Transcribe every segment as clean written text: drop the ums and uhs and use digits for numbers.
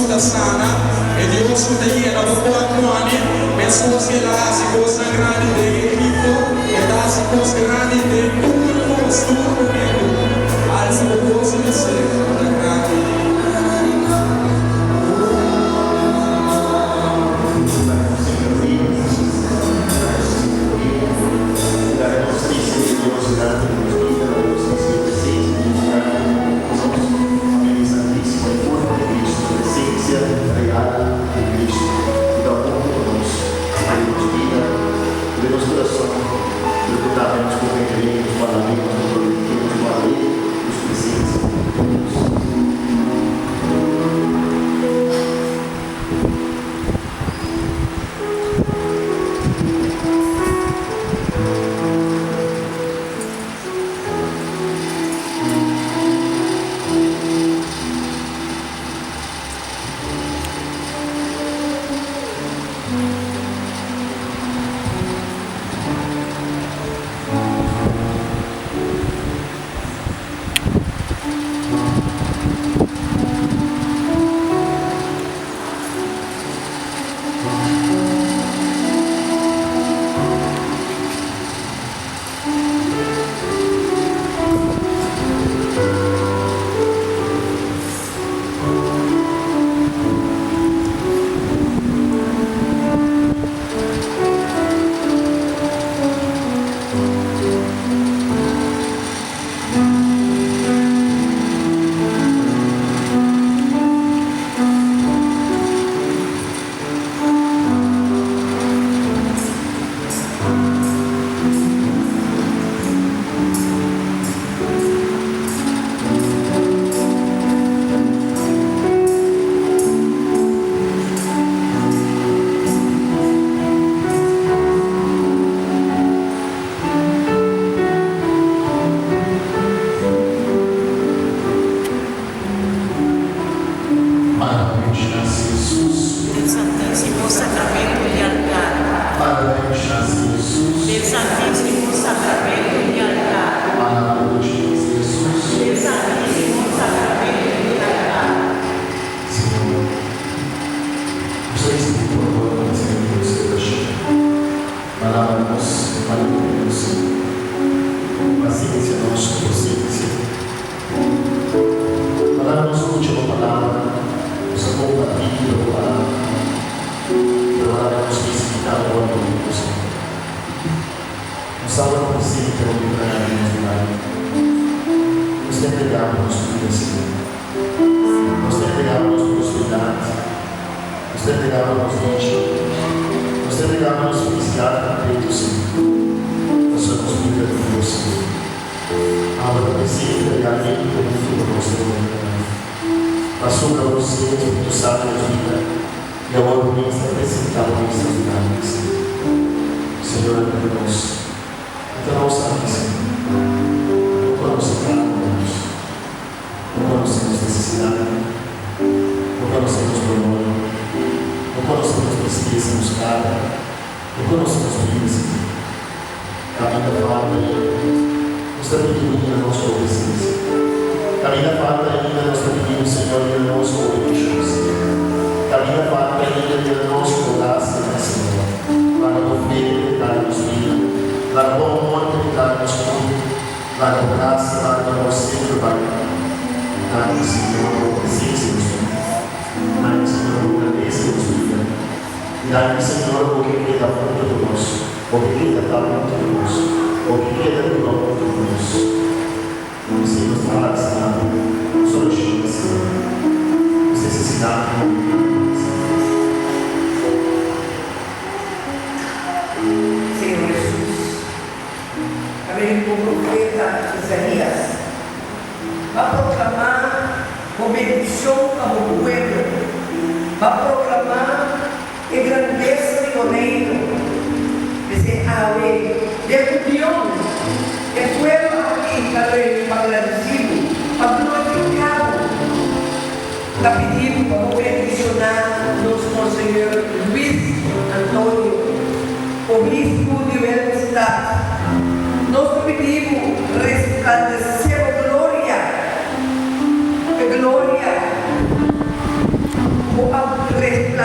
está sana, e Deus está aí, ela vai pôr a mão, pessoas que lá se gostam grande de equipo, e dá se gostam grande de tudo mesmo, alça o gosto de ser grande.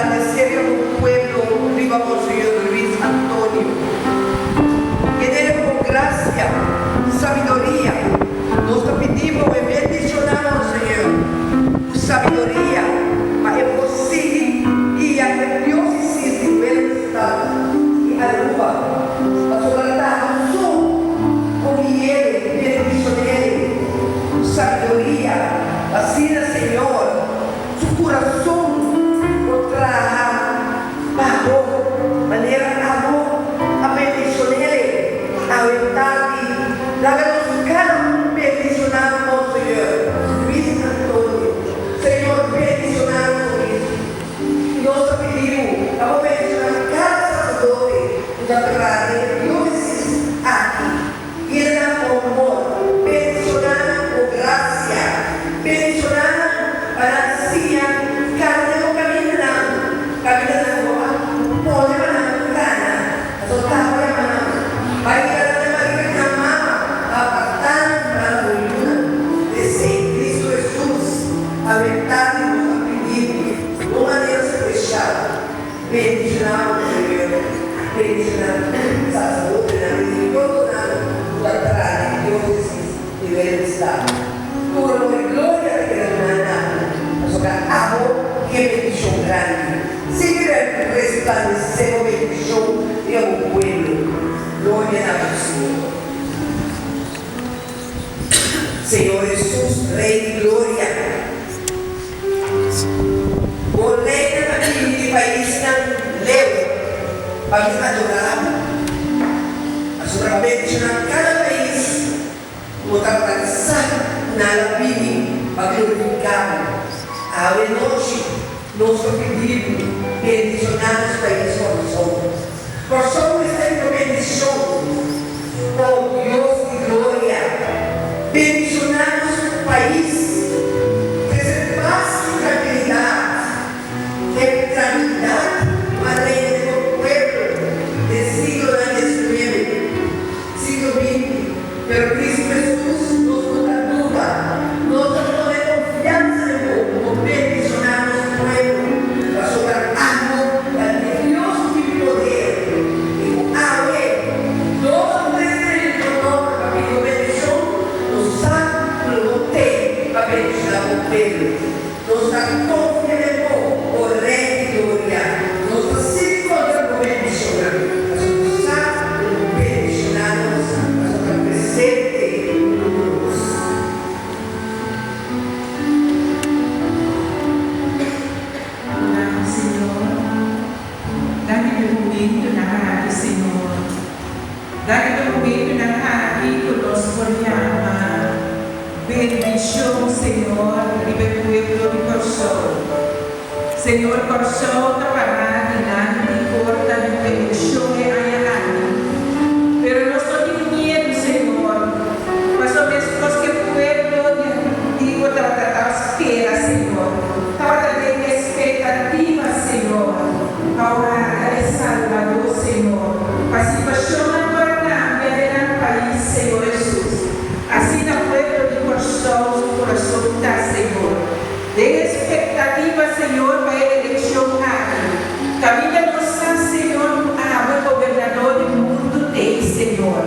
fortalecer un pueblo, viva por Señor Luis Antonio. Que dé con gracia, sabiduría. Nos te pedimos y bendicionamos, Señor, tu sabiduría para conseguir y a que Dios existe en el estado y Aruba. A su verdad, con él, bendición de él, tu sabiduría, así Señor, su corazón contra bajo manera amor, a bendición él, a verdad y la verdad bendicionamos, Señor, Luis Antonio, Señor, bendicionamos, Dios te pedimos, vamos a bendicionar cada sacerdote, la verdad de Dios aquí, y el amor, bendicionamos con gracia, bendicionamos para así, cada caminando, pone la gana, soltar la mano, vaya bendicionamos, Señor, bendicionamos sacerdote, la diócesis de Bienestar. Por la gloria de la hermana, nosotros amo y bendición grande. Sigue resplandeciendo bendición de un pueblo. Gloria a Dios. Señor Jesús, Rey de gloria. Ordena aqui país não leu, país adorado, a sua bendição cada país, botar para na lapide, para glorificar. A noite, nosso pedido, bendicionar os países por somos. Por somos sempre bendição, oh Deus de glória, bendicionar o país. Pero Cristo Jesús nos ayuda, nos pone confianza en Él, nos bendicionamos el pueblo, la soberano, el Dios y poder. Y a ver, no ofrece el honor para mi bendición, nos da glote para bendicionar el pueblo, nos da confianza por Rey y gloria, nos da cinco de bendición. Bendición, Señor, libre pueblo de Corsol. Señor, Corsol trabajará delante y corta de bendición de Ayalani. Pero no estoy miedo, Señor, mas los que pueblo digo tratar espera, Señor. Ahora de expectativa, Señor. Ahora de Salvador, Señor. Participación para cambia del país, Señor Jesús. Así no pueblo de Corsol, su corazón está, Señor. De expectativa, Señor, para la elección aquí. Camina-nos, Señor, a buen gobernador do mundo tem, Señor.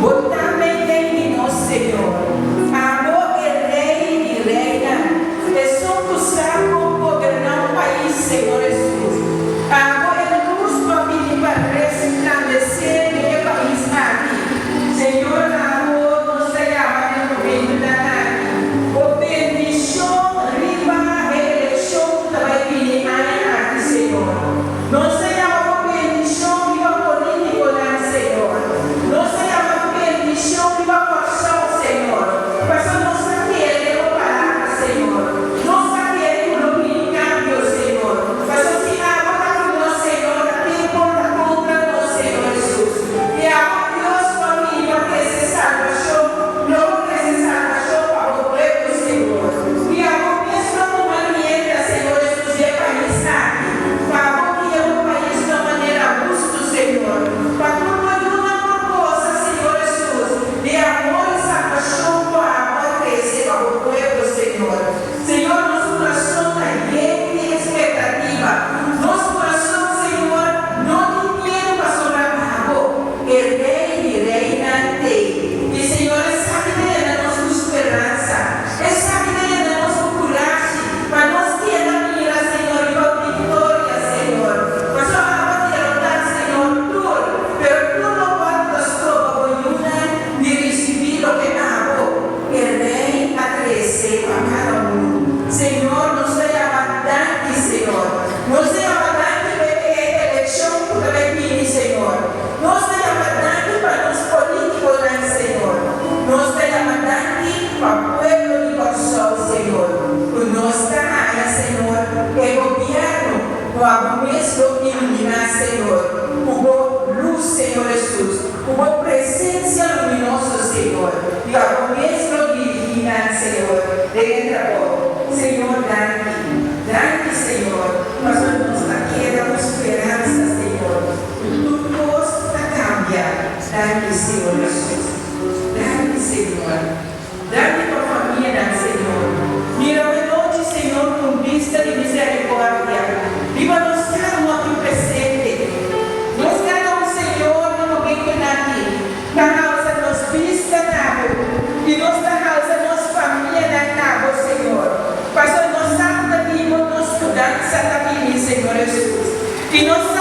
Vos também tem em nós, Señor. Amor e rei e reina. É só tu saco governar o país, Senhor Jesus. Amor é luz para mim para resplandecer e país aqui. Senhor, amor, não sei amar no reino da aqui. O bendição, riba, eleição, também vem aqui, Senhor. Não sei amar Vamos a iluminar, Señor. Hubo luz, Señor Jesús. Hubo presencia luminosa, Señor. Y vamos a iluminar, Señor. Dentro, Señor, dá-me, Señor. Nós vamos aqui, damos esperança, Senhor. Tu posta cambia. Dá-me, Senhor Jesus. Dá-me, Senhor. Dá-me tua família, Senhor. Mira a noite, Senhor, com vista de misericórdia. Viva-nos cada um aqui presente. Nós cada um, Senhor, não alguém que aqui. Da causa nos vista na e nos da causa nos família na cabo, Senhor. Pastor, nós sabemos que nós estudamos essa Senhor Jesus. Que nós